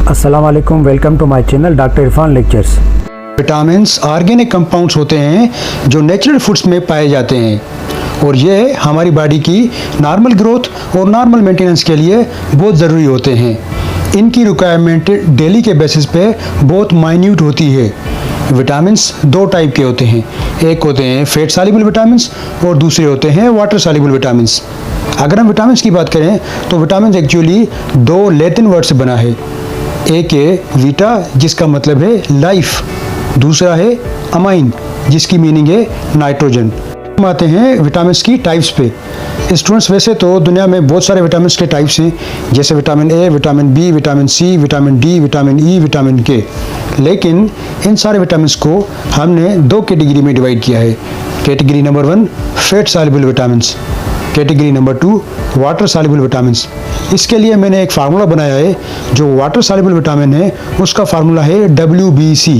अस्सलाम वालेकुम, welcome to my channel doctor Irfan lectures. Vitamins organic compounds होते हैं जो नेचुरल फूड्स में पाए जाते हैं और ये हमारी बॉडी की नॉर्मल ग्रोथ और नॉर्मल मेंटेनेंस के लिए बहुत ज़रूरी होते हैं। इनकी रिक्वायरमेंट डेली के बेसिस पे बहुत माइन्यूट होती है। विटामिन्स दो टाइप के होते हैं, एक होते हैं फैट सॉल्युबल विटामिन्स और दूसरे होते हैं वाटर सॉल्युबल विटामिन्स। अगर हम विटामिन्स की बात करें तो विटामिन्स एक्चुअली दो लैटिन वर्ड से बना है। एक है वीटा जिसका मतलब है लाइफ, दूसरा है अमाइन जिसकी मीनिंग है नाइट्रोजन। हम आते हैं विटामिन्स की टाइप्स पे। स्टूडेंट्स, वैसे तो दुनिया में बहुत सारे विटामिन्स के टाइप्स हैं, जैसे vitamin A, vitamin B, vitamin C, vitamin D, vitamin E, vitamin K. लेकिन इन सारे विटामिन्स को हमने दो कैटेगरी में डिवाइड किया है। Category number 1 fat soluble vitamins, category number 2 water soluble vitamins. इसके लिए मैंने एक फार्मूला बनाया है। जो वाटर सॉल्युबल विटामिन है उसका फार्मूला है WBC।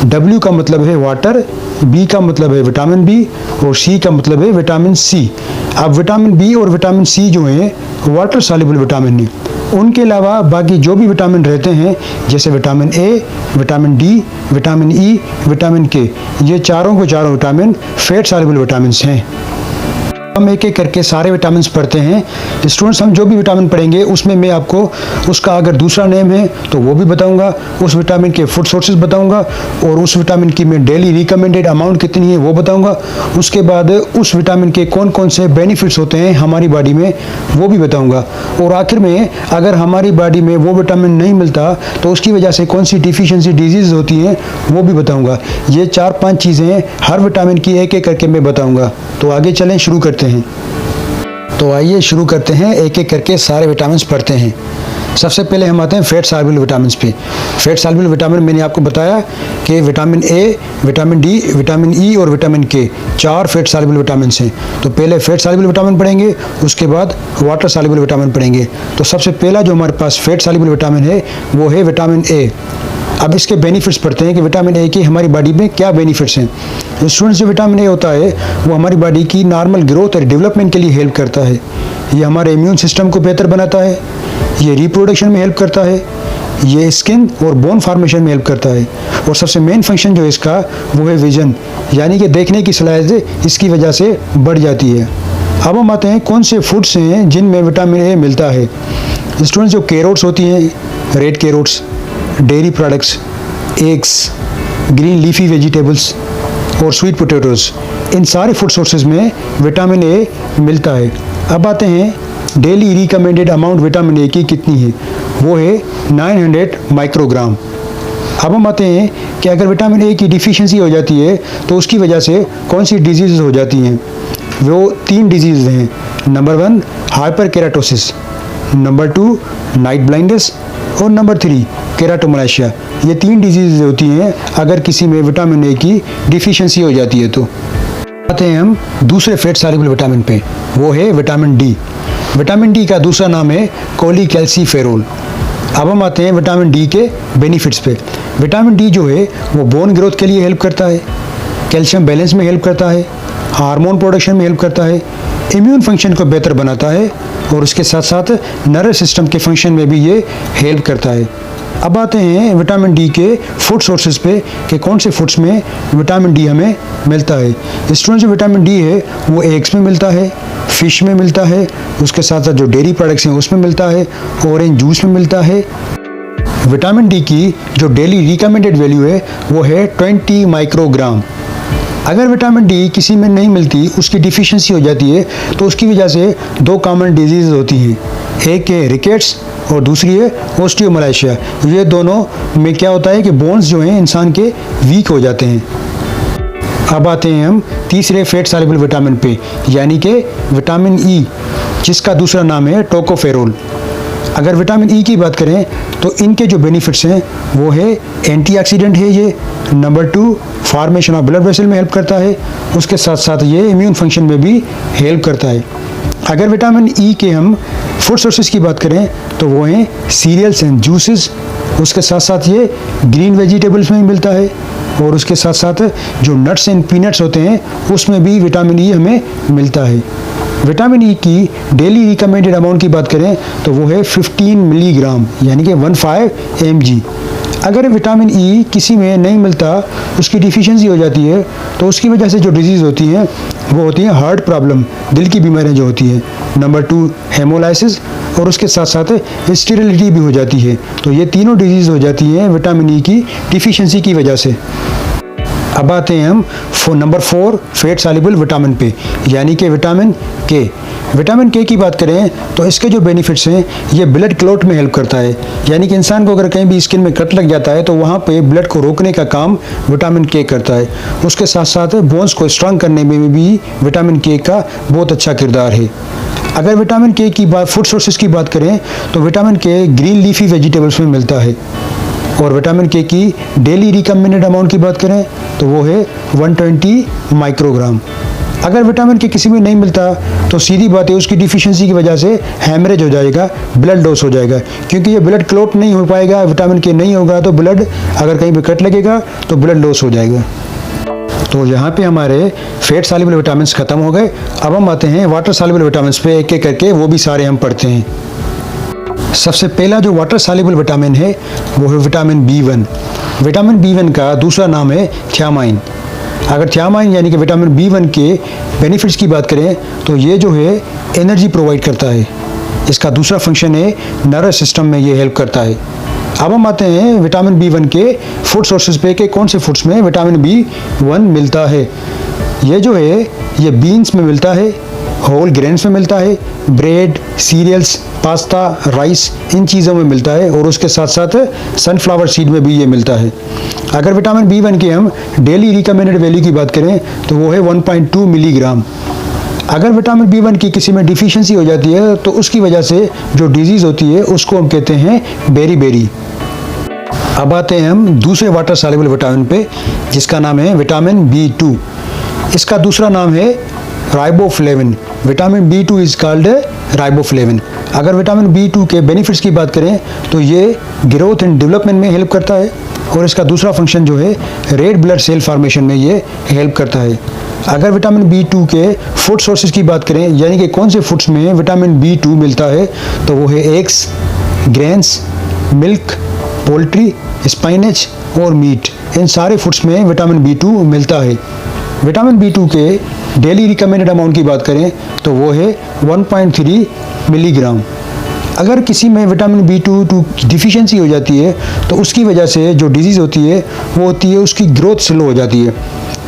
W का मतलब है वाटर, B का मतलब है विटामिन बी और C का मतलब है विटामिन सी। अब विटामिन बी और विटामिन सी जो हैं वाटर सॉल्युबल विटामिन है। उनके अलावा बाकी जो भी विटामिन रहते हैं जैसे vitamin A, vitamin D, vitamin E, vitamin के, ये चारों विटामिन फैट सॉल्युबल विटामिन्स हैं। हम एक एक करके सारे विटामिन्स पढ़ते हैं। स्टूडेंट्स, हम जो भी विटामिन पढ़ेंगे उसमें मैं आपको उसका अगर दूसरा नेम है तो वो भी बताऊंगा, उस विटामिन के फूड सोर्सेज बताऊंगा और उस विटामिन की मैं डेली रिकमेंडेड अमाउंट कितनी है वो बताऊंगा। उसके बाद उस विटामिन के कौन कौन से बेनिफिट्स होते हैं हमारी बॉडी में वो भी बताऊंगा। और आखिर में अगर हमारी बॉडी में वो विटामिन नहीं मिलता तो उसकी वजह से कौन सी डिफिशियंसी डिजीज होती हैं वो भी बताऊँगा। ये 4-5 चीज़ें हर विटामिन की एक एक करके मैं बताऊँगा। तो आगे चलें, शुरू करते हैं। तो आइए शुरू करते हैं, एक एक करके सारे विटामिन्स पढ़ते हैं। सबसे पहले हम आते हैं फैट सॉल्युबल विटामिन्स पे। फैट सॉल्युबल विटामिन मैंने आपको बताया कि vitamin A, vitamin D, vitamin ई और विटामिन के 4 फैट सॉल्युबल विटामिन्स हैं। तो पहले फैट सॉल्युबल विटामिन पढ़ेंगे, उसके बाद वाटर सॉल्युबल विटामिन पढ़ेंगे। तो सबसे पहला जो हमारे पास फैट सॉल्युबल विटामिन है वो है विटामिन ए। अब इसके बेनिफिट्स पढ़ते हैं कि विटामिन ए के हमारी बॉडी में क्या बेनिफिट्स हैं। स्टूडेंट्स, जो विटामिन ए होता है वो हमारी बॉडी की नॉर्मल ग्रोथ और डेवलपमेंट के लिए हेल्प करता है। ये हमारे इम्यून सिस्टम को बेहतर बनाता है, ये रिप्रोडक्शन में हेल्प करता है, ये स्किन और बोन फॉर्मेशन में हेल्प करता है और सबसे मेन फंक्शन जो है इसका वो है विजन, यानी कि देखने की सलाहियत इसकी वजह से बढ़ जाती है। अब हम आते हैं कौन से फूड्स हैं जिनमें विटामिन ए मिलता है। स्टूडेंट्स, जो कैरोट्स होती हैं, red carrots, dairy products, eggs, green leafy vegetables और स्वीट पोटैटोज, इन सारे फूड सोर्सेज में विटामिन ए मिलता है। अब आते हैं daily recommended amount vitamin A की कितनी है, वो है 900 माइक्रोग्राम। अब हम आते हैं कि अगर विटामिन ए की डिफिशियंसी हो जाती है तो उसकी वजह से कौन सी डिजीज़ हो जाती हैं। वो 3 डिजीज़ हैं। Number 1 hyper keratosis, number 2 night blindness और नंबर 3 केराटोमलाइशिया। ये 3 डिजीज़ होती हैं अगर किसी में विटामिन ए की डिफिशियंसी हो जाती है। तो आते हैं हम दूसरे फैट सॉल्युबल विटामिन पे, वो है विटामिन डी। विटामिन डी का दूसरा नाम है कोलीकैल्सीफेरोल। अब हम आते हैं विटामिन डी के बेनिफिट्स पे। विटामिन डी जो है वो बोन ग्रोथ के लिए हेल्प करता है, कैल्शियम बैलेंस में हेल्प करता है, हार्मोन प्रोडक्शन में हेल्प करता है, इम्यून फंक्शन को बेहतर बनाता है और उसके साथ साथ नर्वस सिस्टम के फंक्शन में भी ये हेल्प करता है। अब आते हैं विटामिन डी के फूड सोर्सेज पे कि कौन से फूड्स में विटामिन डी हमें मिलता है। स्टूडेंट, जो विटामिन डी है वो एग्स में मिलता है, फिश में मिलता है, उसके साथ साथ जो डेयरी प्रोडक्ट्स हैं उसमें मिलता है, ऑरेंज जूस में मिलता है। विटामिन डी की जो डेली रिकमेंडेड वैल्यू है वो है 20 माइक्रोग्राम। अगर विटामिन डी किसी में नहीं मिलती, उसकी डिफिशियंसी हो जाती है तो उसकी वजह से 2 कॉमन डिजीज़ होती हैं। एक है रिकेट्स और दूसरी है ऑस्टियोमलाइशिया। ये दोनों में क्या होता है कि बोन्स जो हैं इंसान के वीक हो जाते हैं। अब आते हैं हम तीसरे फैट सॉल्युबल विटामिन पे, यानी कि विटामिन ई, जिसका दूसरा नाम है टोकोफेरोल। अगर विटामिन ई की बात करें तो इनके जो बेनिफिट्स हैं वो है एंटीऑक्सीडेंट है ये, number 2 formation of blood vessel में हेल्प करता है, उसके साथ साथ ये इम्यून फंक्शन में भी हेल्प करता है। अगर विटामिन ई के हम फूड सोर्सेज की बात करें तो वो हैं सीरियल्स एंड जूसेस, उसके साथ साथ ये ग्रीन वेजिटेबल्स में मिलता है और उसके साथ साथ जो नट्स एंड पीनट्स होते हैं उसमें भी विटामिन ई हमें मिलता है। विटामिन ई की डेली रिकमेंडेड अमाउंट की बात करें तो वो है 15 मिलीग्राम, यानी कि 15 mg। अगर विटामिन ई किसी में नहीं मिलता, उसकी डिफिशियंसी हो जाती है, तो उसकी वजह से जो डिजीज़ होती हैं वो होती है हार्ट प्रॉब्लम, दिल की बीमारियां जो होती हैं। नंबर 2 हेमोलाइसिस, और उसके साथ साथ स्टेरिलिटी भी हो जाती है। तो ये तीनों डिजीज़ हो जाती हैं विटामिन ई की डिफिशियंसी की वजह से। अब आते हैं हम नंबर 4 फैट सॉल्युबल विटामिन पे, यानी कि विटामिन के। विटामिन के की बात करें तो इसके जो बेनिफिट्स हैं, ये ब्लड क्लॉट में हेल्प करता है, यानी कि इंसान को अगर कहीं भी स्किन में कट लग जाता है तो वहाँ पे ब्लड को रोकने का काम विटामिन के करता है। उसके साथ साथ बोन्स को स्ट्रांग करने में भी विटामिन के का बहुत अच्छा किरदार है। अगर विटामिन के की बात फूड सोर्सेज की बात करें तो विटामिन के ग्रीन लीफी वेजिटेबल्स में मिलता है, और विटामिन के की डेली रिकमेंडेड अमाउंट की बात करें तो वो है 120 माइक्रोग्राम। अगर विटामिन के किसी में नहीं मिलता तो सीधी बात है उसकी डिफिशियंसी की वजह से हैमरेज हो जाएगा, ब्लड लॉस हो जाएगा, क्योंकि ये ब्लड क्लॉट नहीं हो पाएगा, विटामिन के नहीं होगा तो ब्लड अगर कहीं भी कट लगेगा तो ब्लड लॉस हो जाएगा। तो यहाँ पे हमारे फैट सॉल्युबल विटामिन्स खत्म हो गए। अब हम आते हैं वाटर सॉल्युबल विटामिन्स पे, एक एक करके वो भी सारे हम पढ़ते हैं। सबसे पहला जो वाटर सॉल्युबल विटामिन है वो है विटामिन B1। विटामिन B1 का दूसरा नाम है थियामाइन। अगर थियामाइन यानी कि विटामिन B1 के बेनिफिट्स की बात करें तो ये जो है एनर्जी प्रोवाइड करता है। इसका दूसरा फंक्शन है नर्वस सिस्टम में ये हेल्प करता है। अब हम आते हैं विटामिन B1 के फूड सोर्सेज पे कि कौन से फूड्स में विटामिन B1 मिलता है। ये जो है ये बीन्स में मिलता है, होल ग्रेन्स में मिलता है, ब्रेड, सीरियल्स, पास्ता, राइस, इन चीज़ों में मिलता है, और उसके साथ साथ सनफ्लावर सीड में भी ये मिलता है। अगर विटामिन B1 की हम डेली रिकमेंडेड वैल्यू की बात करें तो वो है 1.2 मिलीग्राम। अगर विटामिन B1 की किसी में डिफिशियंसी हो जाती है तो उसकी वजह से जो डिजीज़ होती है उसको हम कहते हैं बेरी। अब आते हैं हम दूसरे वाटर सॉल्युबल विटामिन पे, जिसका नाम है विटामिन B2। इसका दूसरा नाम है riboflavin. Vitamin B2 is called riboflavin. अगर विटामिन B2 के बेनिफिट्स की बात करें तो ये ग्रोथ एंड डेवलपमेंट में हेल्प करता है, और इसका दूसरा फंक्शन जो है रेड ब्लड सेल फॉर्मेशन में ये हेल्प करता है। अगर विटामिन B2 के फूड सोर्सेज की बात करें, यानी कि कौन से फूड्स में विटामिन B2 मिलता है, तो वो है एग्स, ग्रेन्स, मिल्क, पोल्ट्री, स्पाइनेच और मीट। इन सारे फूड्स में विटामिन B2 मिलता है। विटामिन B2 के डेली रिकमेंडेड अमाउंट की बात करें तो वो है 1.3 मिलीग्राम। अगर किसी में विटामिन B2 की डिफिशियंसी हो जाती है तो उसकी वजह से जो डिजीज़ होती है वो होती है उसकी ग्रोथ स्लो हो जाती है।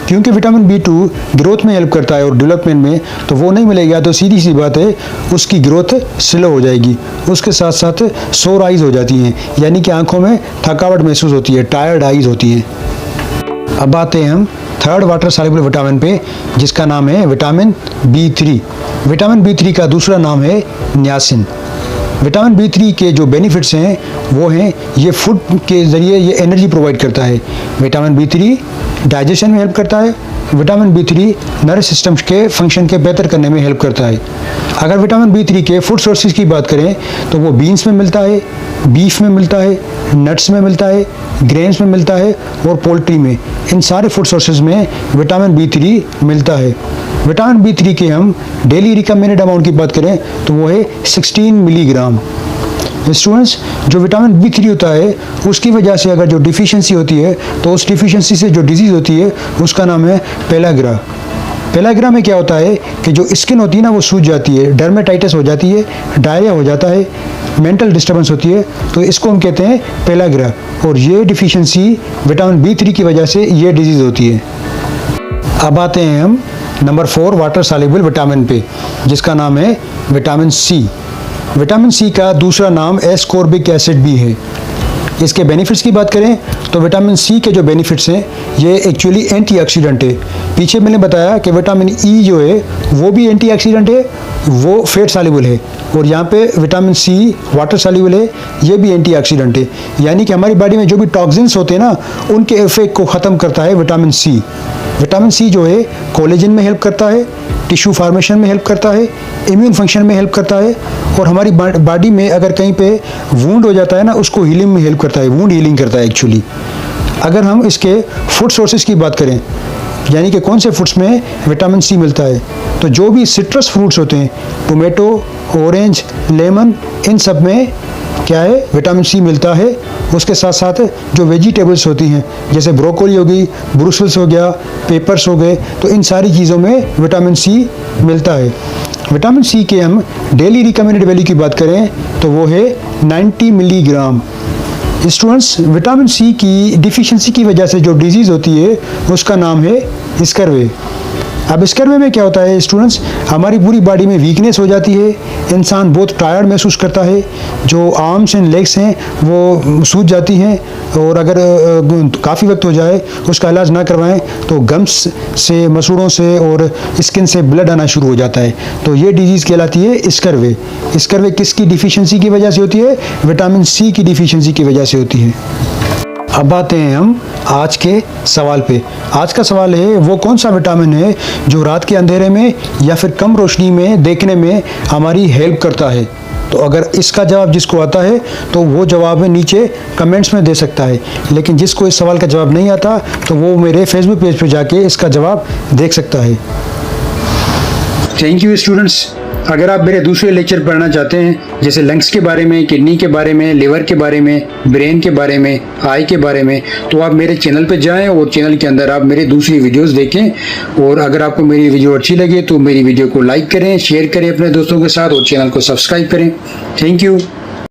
क्योंकि विटामिन B2 ग्रोथ में हेल्प करता है और डेवलपमेंट में, तो वो नहीं मिलेगा तो सीधी सी बात है उसकी ग्रोथ स्लो हो जाएगी। उसके साथ साथ सोर आइज़ हो जाती हैं, यानी कि आंखों में थकावट महसूस होती है, टायर्ड आइज़ होती हैं। अब आते हैं हम थर्ड वाटर सॉल्युबल विटामिन पे, जिसका नाम है विटामिन B3। विटामिन B3 का दूसरा नाम है नियासिन। विटामिन B3 के जो बेनिफिट्स हैं वो हैं ये फूड के ज़रिए ये एनर्जी प्रोवाइड करता है। विटामिन B3 डाइजेशन में हेल्प करता है। विटामिन B3 नर्वस सिस्टम के फंक्शन के बेहतर करने में हेल्प करता है। अगर विटामिन B3 के फूड सोर्सेज की बात करें तो वो बीन्स में मिलता है, बीफ में मिलता है, नट्स में मिलता है, ग्रेन्स में मिलता है और पोल्ट्री में। इन सारे फूड सोर्सेज में विटामिन B3 मिलता है। विटामिन B3 के हम डेली रिकमेंडेड अमाउंट की बात करें तो वो है 16 मिलीग्राम। स्टूडेंट्स, जो विटामिन B3 होता है उसकी वजह से अगर जो डिफिशियंसी होती है तो उस डिफिशियंसी से जो डिजीज़ होती है उसका नाम है पेलाग्रा। पेलाग्रा में क्या होता है कि जो स्किन होती है ना वो सूज जाती है, डर्मेटाइटिस हो जाती है, डायरिया हो जाता है, मेंटल डिस्टर्बेंस होती है, तो इसको हम कहते हैं पेलाग्रा। और ये डिफिशियंसी विटामिन B3 की वजह से ये डिजीज़ होती है। अब आते हैं हम नंबर 4 वाटर सॉल्युबल विटामिन पे, जिसका नाम है विटामिन C। विटामिन C का दूसरा नाम एस्कॉर्बिक एसिड भी है। इसके बेनिफिट्स की बात करें तो विटामिन C के जो बेनिफिट्स हैं ये एक्चुअली एंटीऑक्सीडेंट है। पीछे मैंने बताया कि विटामिन E जो है वो भी एंटीऑक्सीडेंट है, वो फैट सॉल्युबल है, और यहाँ पे विटामिन C वाटर सॉल्युबल है, ये भी एंटीऑक्सीडेंट है। यानी कि हमारी बॉडी में जो भी टॉक्सिन्स होते हैं ना उनके इफेक्ट को ख़त्म करता है विटामिन C। विटामिन C जो है कोलेजन में हेल्प करता है, टिश्यू फार्मेशन में हेल्प करता है, इम्यून फंक्शन में हेल्प करता है, और हमारी बॉडी में अगर कहीं पे वूंड हो जाता है ना उसको हीलिंग में हेल्प करता है, वूंड हीलिंग करता है एक्चुअली। अगर हम इसके फूड सोर्सेज की बात करें यानी कि कौन से फ्रूट्स में विटामिन सी मिलता है। तो जो भी सिट्रस फ्रूट्स होते हैं, टोमेटो, ऑरेंज, लेमन, इन सब में क्या है, विटामिन सी मिलता है। उसके साथ साथ जो वेजिटेबल्स होती हैं जैसे ब्रोकोली होगी, ब्रुसेल्स हो गया, पेपर्स हो गए, तो इन सारी चीज़ों में विटामिन सी मिलता है। विटामिन सी के हम डेली रिकमेंडेड वैल्यू की बात करें तो वो है 90 मिलीग्राम। स्टूडेंट्स, विटामिन सी की डिफिशिएंसी की वजह से जो डिजीज़ होती है उसका नाम है स्कर्वे। अब स्कर्वे में क्या होता है स्टूडेंट्स, हमारी पूरी बॉडी में वीकनेस हो जाती है, इंसान बहुत टायर्ड महसूस करता है, जो आर्म्स एंड लेग्स हैं वो सूज जाती हैं, और अगर काफ़ी वक्त हो जाए उसका इलाज ना करवाएं तो गम्स से, मसूड़ों से और स्किन से ब्लड आना शुरू हो जाता है। तो ये डिजीज़ कहलाती है स्कर्वे। स्कर्वे किसकी डिफिशिएंसी की वजह से होती है? विटामिन सी की डिफिशिएंसी की वजह से होती है। अब आते हैं हम आज के सवाल पे। आज का सवाल है, वो कौन सा विटामिन है जो रात के अंधेरे में या फिर कम रोशनी में देखने में हमारी हेल्प करता है? तो अगर इसका जवाब जिसको आता है तो वो जवाब में नीचे कमेंट्स में दे सकता है, लेकिन जिसको इस सवाल का जवाब नहीं आता तो वो मेरे फेसबुक पेज पे जाके इसका जवाब देख सकता है। Thank you students. अगर आप मेरे दूसरे लेक्चर पढ़ना चाहते हैं, जैसे लंग्स के बारे में, किडनी के बारे में, लिवर के बारे में, ब्रेन के बारे में, आई के बारे में, तो आप मेरे चैनल पे जाएं और चैनल के अंदर आप मेरे दूसरी वीडियोस देखें। और अगर आपको मेरी वीडियो अच्छी लगे तो मेरी वीडियो को लाइक करें, शेयर करें अपने दोस्तों के साथ और चैनल को सब्सक्राइब करें। Thank you.